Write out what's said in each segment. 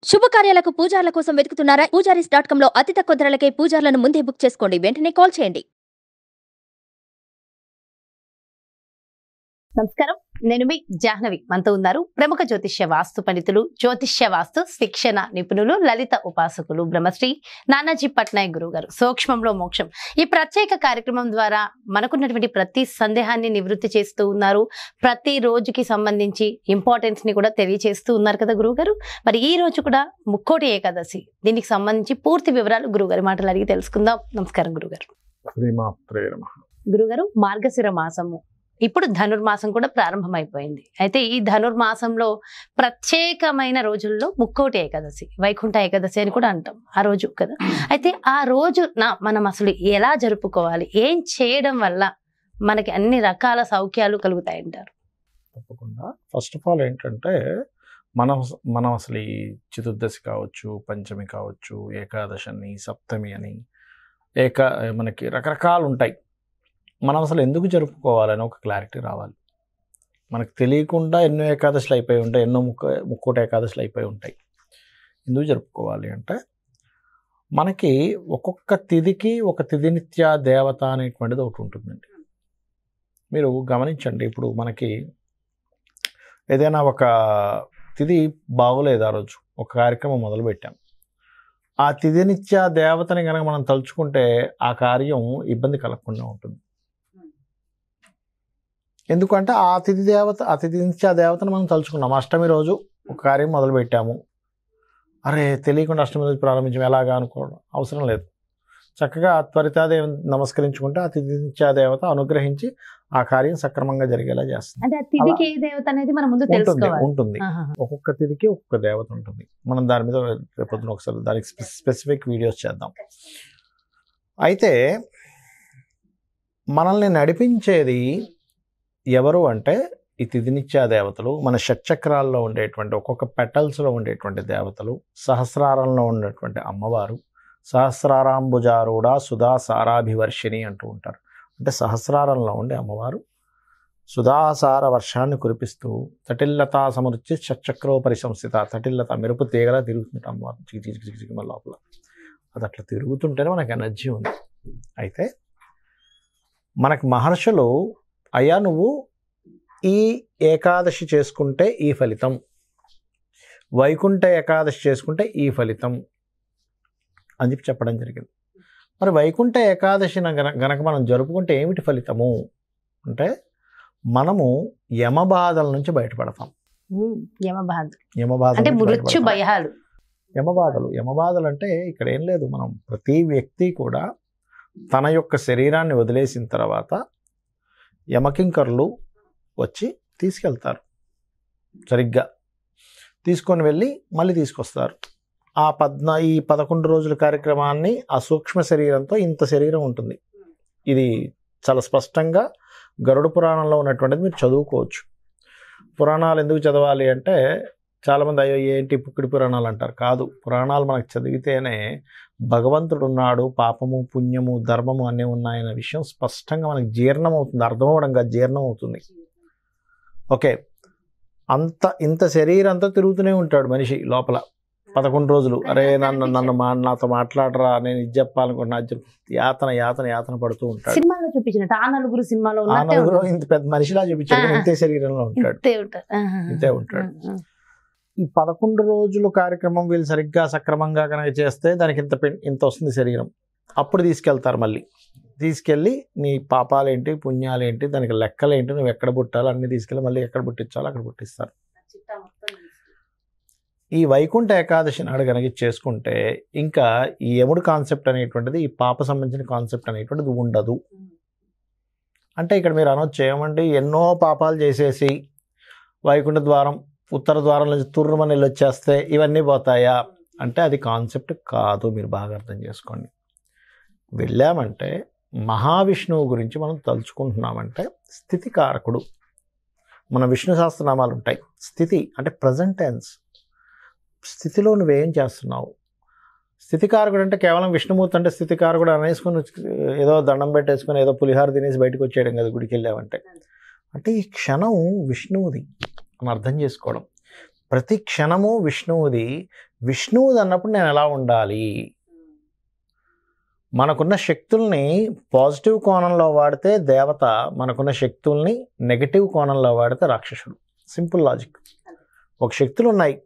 శుభకార్యాలకు పూజార్ల కోసం వెతుకుతున్నారా? పూజారీస్.com లో అతి తక్కువ ధరలకే పూజార్లను ముందే బుక్ చేసుకోండి. వెంటనే కాల్ చేయండి. నమస్కారం, నేను మీ జాహ్నవి. మనతో ఉన్నారు ప్రముఖ జ్యోతిష్య వాస్తు పండితులు, జ్యోతిష్య వాస్తు శిక్షణ నిపుణులు, లలిత ఉపాసకులు బ్రహ్మశ్రీ నానాజీ పట్నాయక్ గురువు గారు. సూక్ష్మంలో మోక్షం ఈ ప్రత్యేక కార్యక్రమం ద్వారా మనకున్నటువంటి ప్రతి సందేహాన్ని నివృత్తి చేస్తూ ఉన్నారు. ప్రతి రోజుకి సంబంధించి ఇంపార్టెన్స్ ని కూడా తెలియజేస్తూ ఉన్నారు కదా గురువు గారు. మరి ఈ రోజు కూడా ముక్కోటి ఏకాదశి, దీనికి సంబంధించి పూర్తి వివరాలు గురువుగారి మాటలు అడిగి తెలుసుకుందాం. నమస్కారం గురుగారు. గురుగారు, మార్గశిర మాసము, ఇప్పుడు ధనుర్మాసం కూడా ప్రారంభమైపోయింది. అయితే ఈ ధనుర్మాసంలో ప్రత్యేకమైన రోజుల్లో ముక్కోటి ఏకాదశి, వైకుంఠ ఏకాదశి అని కూడా అంటాం ఆ రోజు కదా. అయితే ఆ రోజు మనం అసలు ఎలా జరుపుకోవాలి, ఏం చేయడం వల్ల మనకి అన్ని రకాల సౌఖ్యాలు కలుగుతాయంటారు? తప్పకుండా. ఫస్ట్ ఆఫ్ ఆల్ ఏంటంటే మనం అసలు ఈ చతుర్దశి కావచ్చు, పంచమి కావచ్చు, ఏకాదశి అని, సప్తమి అని, మనకి రకరకాలు ఉంటాయి. మనం అసలు ఎందుకు జరుపుకోవాలని ఒక క్లారిటీ రావాలి. మనకు తెలియకుండా ఎన్నో ఏకాదశులు అయిపోయి ఉంటాయి, ఎన్నో ముక్కోటి ఏకాదశులు అయిపోయి ఉంటాయి. ఎందుకు జరుపుకోవాలి అంటే, మనకి ఒక్కొక్క తిథికి ఒక తిథినిత్య దేవత అనేటువంటిది ఒకటి ఉంటుందండి. మీరు గమనించండి, ఇప్పుడు మనకి ఏదైనా ఒక తిథి బాగోలేదు, ఆ రోజు ఒక కార్యక్రమం మొదలుపెట్టాం, ఆ తిథినిత్య దేవతని కనుక మనం తలుచుకుంటే ఆ కార్యం ఇబ్బంది కలగకుండా ఉంటుంది. ఎందుకంటే ఆ తిథినిత్య దేవతను మనం తలుచుకున్నాం. అష్టమి రోజు ఒక కార్యం మొదలుపెట్టాము, అరే తెలియకుండా అష్టమి రోజు ప్రారంభించాము ఎలాగా అనుకోవడం అవసరం లేదు. చక్కగా త్వరితాదేవి నమస్కరించుకుంటే ఆ తిథినిత్య దేవత అనుగ్రహించి ఆ కార్యం సక్రమంగా జరిగేలా చేస్తుంది. ఉంటుంది. ఒక్కొక్క తిథికి ఒక్కొక్క దేవత ఉంటుంది. మనం దాని మీద రేపొద్దున ఒకసారి దానికి స్పెసిఫిక్ వీడియోస్ చేద్దాం. అయితే మనల్ని నడిపించేది ఎవరు అంటే ఈ తిథినిత్య దేవతలు. మన షట్చక్రాల్లో ఉండేటువంటి ఒక్కొక్క పెటల్స్లో ఉండేటువంటి దేవతలు, సహస్రారంలో ఉండేటువంటి అమ్మవారు, సహస్రారాంబుజారూఢ సుధా సారాభివర్షిణి అంటూ ఉంటారు. అంటే సహస్రారంలో ఉండే అమ్మవారు సుధాసార వర్షాన్ని కురిపిస్తూ తటిల్లతా సమృద్ధి షట్చక్రోపరి సంస్థిత, తటిల్లత మెరుపు తీగలా తిరుగుతుంటే అమ్మవారు చికి మన లోపల అది అట్లా తిరుగుతుంటేనే మనకు ఎనర్జీ ఉంది. అయితే మనకు మహర్షులు, అయ్యా నువ్వు ఈ ఏకాదశి చేసుకుంటే ఈ ఫలితం, వైకుంఠ ఏకాదశి చేసుకుంటే ఈ ఫలితం అని చెప్పి చెప్పడం జరిగింది. మరి వైకుంఠ ఏకాదశిని గనక మనం జరుపుకుంటే ఏమిటి ఫలితము అంటే, మనము యమబాధల నుంచి బయటపడతాం. యమబాధలు అంటే ఇక్కడ ఏం లేదు, మనం ప్రతి వ్యక్తి కూడా తన యొక్క శరీరాన్ని వదిలేసిన తర్వాత యమకింకర్లు వచ్చి తీసుకెళ్తారు. సరిగ్గా తీసుకొని వెళ్ళి మళ్ళీ తీసుకొస్తారు. ఈ 11 రోజుల కార్యక్రమాన్ని ఆ సూక్ష్మ శరీరంతో ఇంత శరీరం ఉంటుంది. ఇది చాలా స్పష్టంగా గరుడ పురాణంలో ఉన్నటువంటిది మీరు చదువుకోవచ్చు. పురాణాలు ఎందుకు చదవాలి అంటే, చాలామంది అయ్యో ఏంటి పుక్కిడి పురాణాలు అంటారు. కాదు, పురాణాలు మనకు చదివితేనే భగవంతుడు ఉన్నాడు, పాపము పుణ్యము ధర్మము అన్నీ ఉన్నాయనే విషయం స్పష్టంగా మనకు జీర్ణం అవుతుంది, అర్థమవడం కాదు జీర్ణం అవుతుంది. ఓకే, ఇంత శరీరంతో తిరుగుతూనే ఉంటాడు మనిషి లోపల 11 రోజులు. అరే నాతో మాట్లాడరా, నేను ఇది చెప్పాలనుకుంటున్నా, యాతన పడుతూ ఉంటాడు. సినిమాలో చూపించినట్టు ఆ నలుగురు సినిమాలో ఇంత పెద్ద మనిషిలా చూపించాడు, ఇంతే శరీరంలో ఉంటాడు, ఇంతే ఉంటాడు. ఈ 11 రోజులు కార్యక్రమం వీళ్ళు సరిగ్గా సక్రమంగా కనుక చేస్తే దానికి ఇంత వస్తుంది శరీరం. అప్పుడు తీసుకెళ్తారు, మళ్ళీ తీసుకెళ్ళి నీ పాపాలేంటి పుణ్యాలేంటి దానికి లెక్కలేంటి, నువ్వు ఎక్కడ పుట్టాలి అన్నీ తీసుకెళ్ళి మళ్ళీ ఎక్కడ పుట్టించాలో అక్కడ పుట్టిస్తారు. ఈ వైకుంఠ ఏకాదశి నాడు కనుక చేసుకుంటే ఇంకా ఈ యముడు కాన్సెప్ట్ అనేటువంటిది, ఈ పాప సంబంధించిన కాన్సెప్ట్ అనేటువంటిది ఉండదు. అంటే ఇక్కడ మీరు అనొచ్చు, ఏమంటే ఎన్నో పాపాలు చేసేసి వైకుంఠ ద్వారం ఉత్తర ద్వారం నుంచి తుర్రమని వెళ్ళి వచ్చేస్తే ఇవన్నీ పోతాయా అంటే అది కాన్సెప్ట్ కాదు. మీరు బాగా అర్థం చేసుకోండి. వెళ్ళామంటే మహావిష్ణువు గురించి మనం తలుచుకుంటున్నామంటే స్థితికారకుడు. మన విష్ణు సహస్రనామాలు ఉంటాయి. స్థితి అంటే ప్రజెంట్ టెన్స్, స్థితిలో నువ్వేం చేస్తున్నావు. స్థితికారకుడు అంటే కేవలం విష్ణుమూర్తి అంటే స్థితికారకుడు అనేసుకుని ఏదో దండం పెట్టేసుకొని ఏదో పులిహార తినేసి బయటకు వచ్చేయడం కదా గుడికి వెళ్ళామంటే. అంటే ఈ క్షణం విష్ణువుది అని అర్థం చేసుకోవడం. ప్రతి క్షణము విష్ణువుది. విష్ణువుది అన్నప్పుడు నేను ఎలా ఉండాలి? మనకున్న శక్తుల్ని పాజిటివ్ కోణంలో వాడితే దేవత, మనకున్న శక్తుల్ని నెగటివ్ కోణంలో వాడితే రాక్షసుడు. Simple logic. ఒక శక్తులు ఉన్నాయి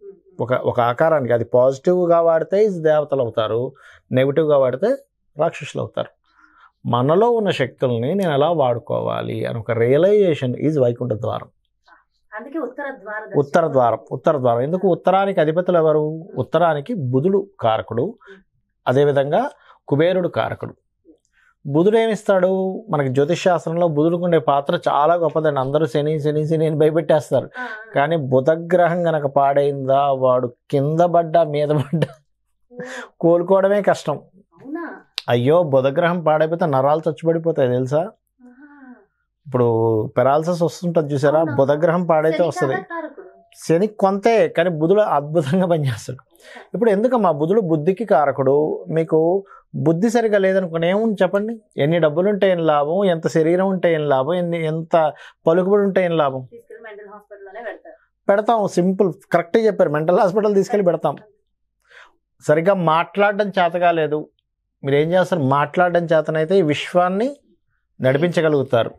ఒక ఆకారానికి, అది పాజిటివ్గా వాడితే దేవతలు అవుతారు, నెగిటివ్గా వాడితే రాక్షసులు అవుతారు. మనలో ఉన్న శక్తుల్ని నేను ఎలా వాడుకోవాలి అని ఒక రియలైజేషన్ ఈజ్ వైకుంఠ ద్వారం. ఉత్తర ద్వారం. ఎందుకు? ఉత్తరానికి అధిపతులు ఎవరు? ఉత్తరానికి బుధుడు కారకుడు, అదేవిధంగా కుబేరుడు కారకుడు. బుధుడు ఏమిస్తాడు? మనకి జ్యోతిష్ శాస్త్రంలో బుధుడికి ఉండే పాత్ర చాలా గొప్పదండి. అందరూ శని శని శని అని భయపెట్టేస్తారు. కానీ బుధగ్రహం గనక పాడైందా, వాడు కింద పడ్డా మీద పడ్డా కోలుకోవడమే కష్టం. అయ్యో, బుధగ్రహం పాడైపోతే నరాలు చచ్చిపడిపోతాయి తెలుసా? ఇప్పుడు పెరాలసిస్ వస్తుంటుంది చూసారా? బుధగ్రహం పాడైతే వస్తుంది. శని కొంతే, కానీ బుధుడు అద్భుతంగా పనిచేస్తాడు. ఇప్పుడు ఎందుకమ్మా? బుధుడు బుద్ధికి కారకుడు. మీకు బుద్ధి సరిగా లేదనుకోండి, ఏముంది చెప్పండి? ఎన్ని డబ్బులు ఉంటే ఏం లాభం, ఎంత శరీరం ఉంటే ఏం లాభం, ఎంత పలుకుబడి ఉంటే ఏం లాభం? పెడతాం. సింపుల్, కరెక్ట్గా చెప్పారు. మెంటల్ హాస్పిటల్ తీసుకెళ్ళి పెడతాం. సరిగ్గా మాట్లాడడం చేత కాలేదు, మీరు ఏం చేస్తారు? మాట్లాడడం చేతనైతే ఈ విశ్వాన్ని నడిపించగలుగుతారు.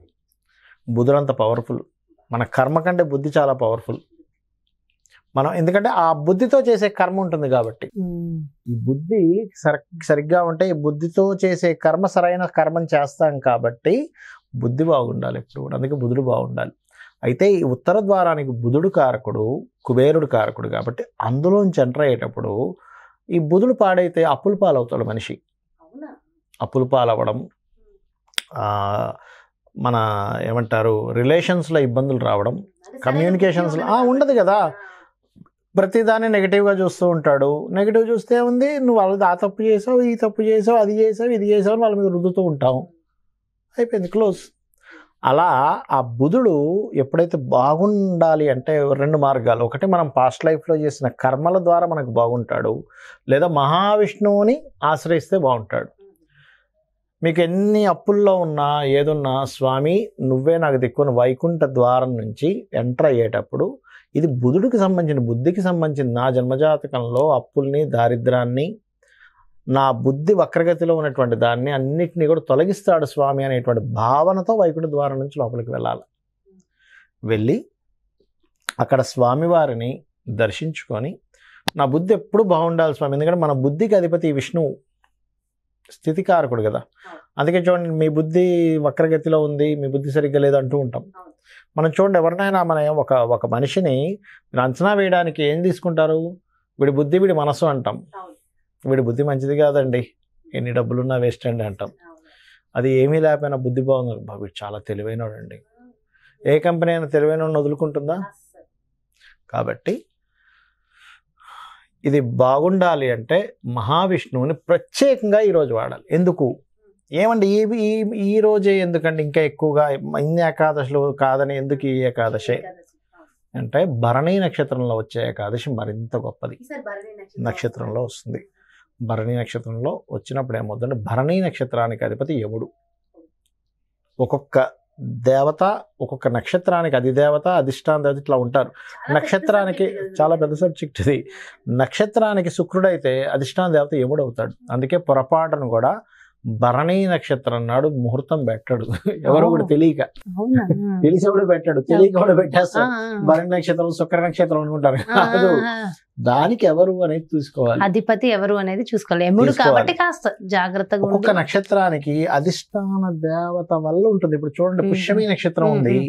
బుధుడు అంత పవర్ఫుల్. మన కర్మ కంటే బుద్ధి చాలా పవర్ఫుల్. మనం ఎందుకంటే ఆ బుద్ధితో చేసే కర్మ ఉంటుంది కాబట్టి. ఈ బుద్ధి సరిగ్గా ఉంటే ఈ బుద్ధితో చేసే కర్మ సరైన కర్మం చేస్తాం కాబట్టి బుద్ధి బాగుండాలి ఎప్పుడు కూడా. అందుకే బుధుడు బాగుండాలి. అయితే ఈ ఉత్తర ద్వారానికి బుధుడు కారకుడు, కుబేరుడు కారకుడు కాబట్టి అందులోంచి ఎంటర్ అయ్యేటప్పుడు ఈ బుధుడు పాడైతే అప్పుల పాలవుతాడు మనిషి. అప్పుల పాలవ్వడం, మన ఏమంటారు, రిలేషన్స్లో ఇబ్బందులు రావడం, కమ్యూనికేషన్స్లో ఉండదు కదా. ప్రతిదాన్ని నెగిటివ్గా చూస్తూ ఉంటాడు. నెగిటివ్ చూస్తే ఉంది, నువ్వు వాళ్ళది ఆ తప్పు చేసావు, ఈ తప్పు చేసావు, అది చేసావు, ఇది చేసావు అని వాళ్ళ మీద రుద్దుతూ ఉంటావు. అయిపోయింది, క్లోజ్. అలా ఆ బుధుడు ఎప్పుడైతే బాగుండాలి అంటే రెండు మార్గాలు. ఒకటి, మనం పాస్ట్ లైఫ్లో చేసిన కర్మల ద్వారా మనకు బాగుంటాడు, లేదా మహావిష్ణువుని ఆశ్రయిస్తే బాగుంటాడు. మీకు ఎన్ని అప్పుల్లో ఉన్నా ఏదున్నా, స్వామి నువ్వే నాకు దిక్కుని వైకుంఠ ద్వారం నుంచి ఎంటర్ అయ్యేటప్పుడు ఇది బుధుడికి సంబంధించిన, బుద్ధికి సంబంధించిన నా జన్మజాతకంలో అప్పుల్ని, దారిద్రాన్ని, నా బుద్ధి వక్రగతిలో ఉన్నటువంటి దాన్ని అన్నిటినీ కూడా తొలగిస్తాడు స్వామి అనేటువంటి భావనతో వైకుంఠ ద్వారం నుంచి లోపలికి వెళ్ళాలి. వెళ్ళి అక్కడ స్వామివారిని దర్శించుకొని, నా బుద్ధి ఎప్పుడు బాగుండాలి స్వామి, ఎందుకంటే మన బుద్ధికి అధిపతి విష్ణువు, స్థితికారకుడు కదా. అందుకే చూడండి, మీ బుద్ధి వక్రగతిలో ఉంది, మీ బుద్ధి సరిగ్గా లేదు అంటూ ఉంటాం. మనం చూడండి, ఎవరినైనా మనం ఒక మనిషిని మీరు అంచనా వేయడానికి ఏం తీసుకుంటారు? వీడి బుద్ధి, వీడి మనసు అంటాం. వీడి బుద్ధి మంచిది కాదండి, ఎన్ని డబ్బులున్నా వేస్ట్ అండి అంటాం. అది ఏమీ లేకపోయినా బుద్ధి బాగుంది, వీడు చాలా తెలివైనవాడు అండి. ఏ కంపెనీ అయినా తెలివైన వదులుకుంటుందా? కాబట్టి ఇది బాగుండాలి అంటే మహావిష్ణువుని ప్రత్యేకంగా ఈరోజు వాడాలి. ఎందుకు? ఏమండి ఈ రోజే ఎందుకంటే ఇంకా ఎక్కువగా ఇన్ని ఏకాదశులు కాదని ఎందుకు ఈ ఏకాదశి అంటే, భరణీ నక్షత్రంలో వచ్చే ఏకాదశి మరింత గొప్పది. నక్షత్రంలో వస్తుంది. భరణీ నక్షత్రంలో వచ్చినప్పుడు ఏమవుతుందంటే, భరణీ నక్షత్రానికి అధిపతి యముడు. ఒక్కొక్క దేవత ఒక్కొక్క నక్షత్రానికి అధిదేవత, అధిష్టాన దేవత ఇట్లా ఉంటారు. నక్షత్రానికి చాలా పెద్ద సబ్జెక్ట్ ఇది. నక్షత్రానికి శుక్రుడైతే అధిష్టాన దేవత యముడు అవుతాడు. అందుకే పొరపాటును కూడా భరణీ నక్షత్రం నాడు ముహూర్తం పెట్టాడు ఎవరు కూడా తెలియక. తెలిసి కూడా పెట్టాడు, తెలియక కూడా పెట్టేస్తాడు. భరణి నక్షత్రం, శుక్ర నక్షత్రం అనుకుంటారు. కాదు, దానికి ఎవరు అనేది చూసుకోవాలి, అధిపతి ఎవరు అనేది చూసుకోవాలి. యముడు కాబట్టి కాస్త జాగ్రత్తగా. ఒక్కొక్క నక్షత్రానికి అధిష్టాన దేవత వల్ల ఉంటుంది. ఇప్పుడు చూడండి, పుష్యమి నక్షత్రం ఉంది,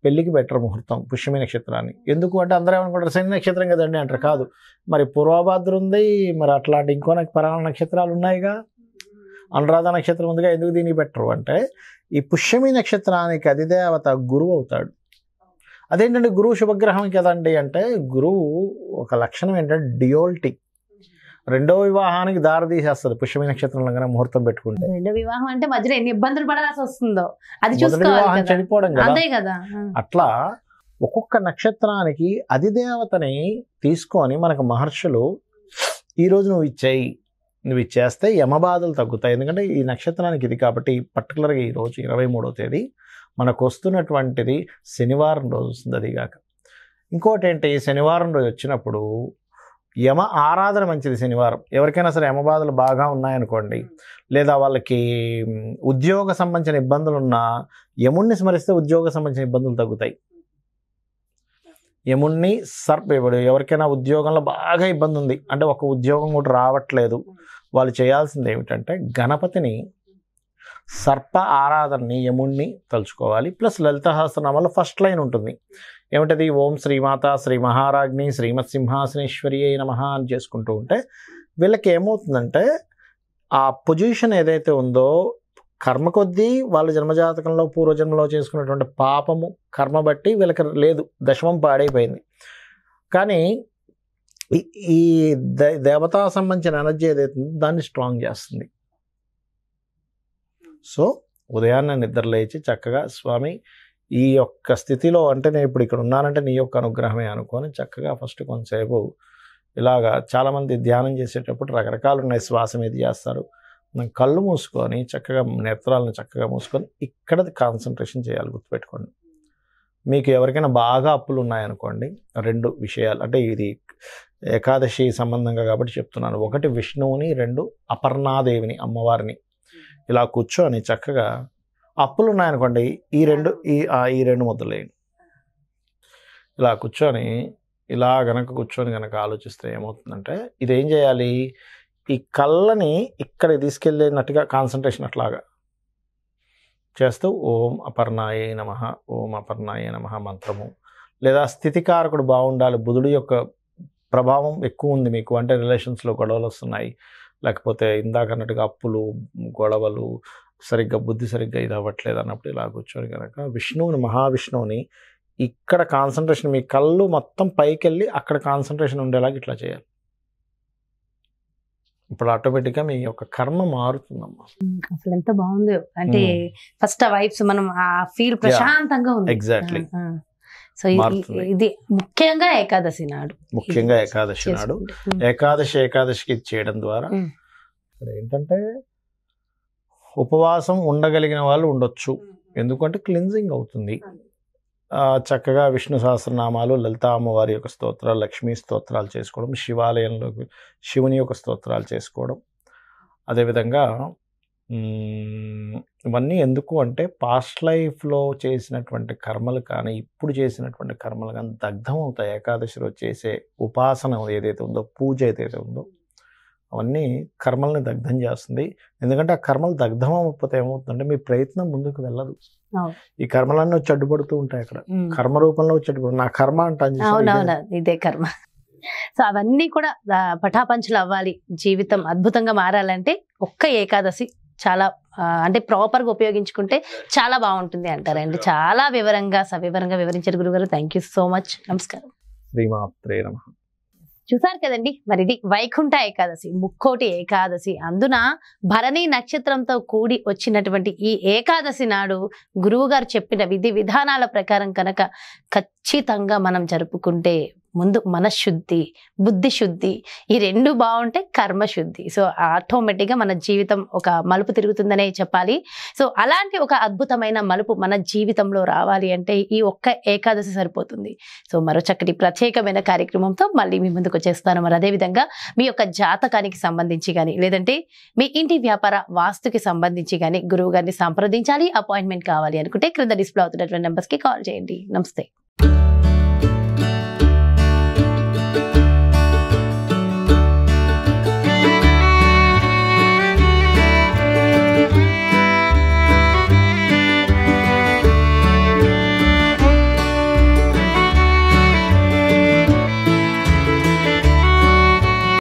పెళ్లికి బెటర్ ముహూర్తం పుష్యమి నక్షత్రాన్ని. ఎందుకు అంటే అందరూ ఏమనుకుంటారు శని నక్షత్రం కదండి అంటారు. కాదు, మరి పూర్వభాద్ర ఉంది, మరి అట్లాంటి ఇంకో పరాణ నక్షత్రాలు ఉన్నాయిగా, అనురాధ నక్షత్రం ఉందిగా, ఎందుకు దీనికి పెట్టరు అంటే, ఈ పుష్యమి నక్షత్రానికి అధిదేవత గురువు అవుతాడు. అదేంటంటే గురువు శుభగ్రహం కదండి అంటే, గురువు ఒక లక్షణం ఏంటంటే డ్యూయాలిటీ. రెండో వివాహానికి దారి తీసేస్తుంది పుష్యమి నక్షత్రంలో కనుక ముహూర్తం పెట్టుకుంటే. రెండో వివాహం అంటే మధ్యలో ఎన్ని ఇబ్బందులు పడాల్సి వస్తుందో అది వివాహం చనిపోవడం కదా. అట్లా ఒక్కొక్క నక్షత్రానికి అధిదేవతని తీసుకొని మనకు మహర్షులు ఈ రోజు నువ్వు ఇచ్చేయి, నువ్వు ఇచ్చేస్తే యమబాధలు తగ్గుతాయి. ఎందుకంటే ఈ నక్షత్రానికి ఇది కాబట్టి, పర్టికులర్గా ఈరోజు 23వ తేదీ మనకు వస్తున్నటువంటిది శనివారం రోజు వస్తుంది. అదిగాక ఇంకోటి ఏంటి, శనివారం రోజు వచ్చినప్పుడు యమ ఆరాధన మంచిది. శనివారం ఎవరికైనా సరే యమ బాధలు బాగా ఉన్నాయనుకోండి, లేదా వాళ్ళకి ఉద్యోగ సంబంధించిన ఇబ్బందులు ఉన్నా యముణ్ణి స్మరిస్తే ఉద్యోగ సంబంధించిన ఇబ్బందులు తగ్గుతాయి. యముణ్ణి ఇప్పుడు ఎవరికైనా ఉద్యోగంలో బాగా ఇబ్బంది ఉంది అంటే ఒక ఉద్యోగం కూడా రావట్లేదు, వాళ్ళు చేయాల్సింది ఏమిటంటే గణపతిని, సర్ప ఆరాధనని, యముణ్ణి తలుచుకోవాలి. ప్లస్ లలిత సహస్రనామాల్లో ఫస్ట్ లైన్ ఉంటుంది ఏమిటది, ఓం శ్రీమాత శ్రీ మహారాజ్ని శ్రీమత్ సింహాసనేశ్వరి నమః అని చేసుకుంటూ ఉంటే వీళ్ళకి ఏమవుతుందంటే ఆ పొజిషన్ ఏదైతే ఉందో కర్మ కొద్దీ వాళ్ళ జన్మజాతకంలో పూర్వజన్మలో చేసుకున్నటువంటి పాపము కర్మ బట్టి వీళ్ళకి లేదు, దశమం పాడైపోయింది. కానీ ఈ దేవతా సంబంధించిన ఎనర్జీ ఏదైతే ఉందో దాన్ని స్ట్రాంగ్ చేస్తుంది. సో ఉదయాన్నే నిద్ర లేచి చక్కగా స్వామి ఈ యొక్క స్థితిలో అంటే నేను ఇప్పుడు ఇక్కడ ఉన్నానంటే నీ యొక్క అనుగ్రహమే అనుకొని చక్కగా ఫస్ట్ కొంతసేపు ఇలాగా చాలామంది ధ్యానం చేసేటప్పుడు రకరకాలు ఉన్నాయి, శ్వాస మీద చేస్తారు. మనం కళ్ళు మూసుకొని చక్కగా నేత్రాలను చక్కగా మూసుకొని ఇక్కడ కాన్సన్ట్రేషన్ చేయాలి. గుర్తుపెట్టుకోండి, మీకు ఎవరికైనా బాగా అప్పులు ఉన్నాయనుకోండి, 2 విషయాలు అంటే ఇది ఏకాదశి సంబంధంగా కాబట్టి చెప్తున్నాను. 1 విష్ణువుని, 2 అపర్ణాదేవిని అమ్మవారిని ఇలా కూర్చొని చక్కగా అప్పులు ఉన్నాయనుకోండి ఈ రెండు ముద్దలేయండి. ఇలా కూర్చొని ఇలా కూర్చొని గనక ఆలోచిస్తే ఏమవుతుందంటే ఇదేం చేయాలి, ఈ కళ్ళని ఇక్కడ తీసుకెళ్ళినట్టుగా కాన్సన్ట్రేషన్ అట్లాగా చేస్తూ ఓం అపర్ణాయే నమః, ఓం అపర్ణాయే నమః మంత్రము, లేదా స్థితికారకుడు బాగుండాలి, బుధుడు యొక్క ప్రభావం ఎక్కువ ఉంది మీకు అంటే రిలేషన్స్లో గొడవలు వస్తున్నాయి, లేకపోతే ఇందాక అన్నట్టుగా అప్పులు గొడవలు సరిగ్గా బుద్ధి సరిగ్గా ఇది అవ్వట్లేదు అన్నప్పుడు ఇలా కూర్చొని కనుక విష్ణువుని, మహావిష్ణువుని ఇక్కడ కాన్సన్ట్రేషన్, మీ కళ్ళు మొత్తం పైకి వెళ్ళి అక్కడ కాన్సన్ట్రేషన్ ఉండేలాగా ఇట్లా చేయాలి. ఇప్పుడు ఆటోమేటిక్గా మీ యొక్క కర్మ మారుతుందమ్మా. అసలు ఎంత బాగుందో అంటే ఫస్ట్ ఆ వైబ్స్ మనం ఆ ఫీల్ ప్రశాంతంగా ఉంది. ఎగ్జాక్ట్లీ. సో ఇది ముఖ్యంగా ఏకాదశి నాడు, ఏకాదశికి చేయడం ద్వారా ఇక్కడ ఏంటంటే ఉపవాసం ఉండగలిగిన వాళ్ళు ఉండొచ్చు, ఎందుకంటే క్లిన్జింగ్ అవుతుంది. చక్కగా విష్ణు సహస్రనామాలు, లలితా అమ్మవారి యొక్క స్తోత్రాలు, లక్ష్మీ స్తోత్రాలు చేసుకోవడం, శివాలయంలో శివుని యొక్క స్తోత్రాలు చేసుకోవడం. అదేవిధంగా ఇవన్నీ ఎందుకు అంటే పాస్ట్ లైఫ్లో చేసినటువంటి కర్మలు కానీ ఇప్పుడు చేసినటువంటి కర్మలు కానీ దగ్ధం అవుతాయి. ఏకాదశి రోజు చేసే ఉపాసన ఏదైతే ఉందో, పూజ ఏదైతే ఉందో అవన్నీ కర్మల్ని దగ్ధం చేస్తుంది. ఎందుకంటే ఆ కర్మలు దగ్ధం అవ్వకపోతే ఏమవుతుందంటే మీ ప్రయత్నం ముందుకు వెళ్ళదు. ఈ కర్మలన్నీ వచ్చి అడ్డుపడుతూ ఉంటాయి. అక్కడ కర్మ రూపంలో వచ్చి అడ్డుపడు, నా కర్మ అంటాను, ఇదే కర్మ. సో అవన్నీ కూడా పటాపంచలు అవ్వాలి, జీవితం అద్భుతంగా మారాలంటే ఒక్క ఏకాదశి చాలా అంటే ప్రాపర్గా ఉపయోగించుకుంటే చాలా బాగుంటుంది అంటారండి. చాలా వివరంగా సవివరంగా వివరించారు గురుగారు. Thank you so much. నమస్కారం. శ్రీమాత్రే నమః. చూసారు కదండి, మరి ఇది వైకుంఠ ఏకాదశి, ముక్కోటి ఏకాదశి. అందున భరణి నక్షత్రంతో కూడి వచ్చినటువంటి ఈ ఏకాదశి నాడు గురువు గారు చెప్పిన విధి విధానాల ప్రకారం కనుక ఖచ్చితంగా మనం జరుపుకుంటే ముందు మనశుద్ధి, బుద్ధి శుద్ధి, ఈ 2 బాగుంటే కర్మశుద్ధి. సో ఆటోమేటిక్గా మన జీవితం ఒక మలుపు తిరుగుతుందనే చెప్పాలి. సో అలాంటి ఒక అద్భుతమైన మలుపు మన జీవితంలో రావాలి అంటే ఈ ఒక్క ఏకాదశి సరిపోతుంది. సో మరో చక్కటి ప్రత్యేకమైన కార్యక్రమంతో మళ్ళీ మీ ముందుకు వచ్చేస్తాను. మరి అదేవిధంగా మీ యొక్క జాతకానికి సంబంధించి కానీ లేదంటే మీ ఇంటి వ్యాపార వాస్తుకి సంబంధించి కానీ గురువు గారిని సంప్రదించాలి, అపాయింట్మెంట్ కావాలి అనుకుంటే క్రింద డిస్ప్లే అవుతున్నటువంటి నెంబర్స్కి కాల్ చేయండి. నమస్తే.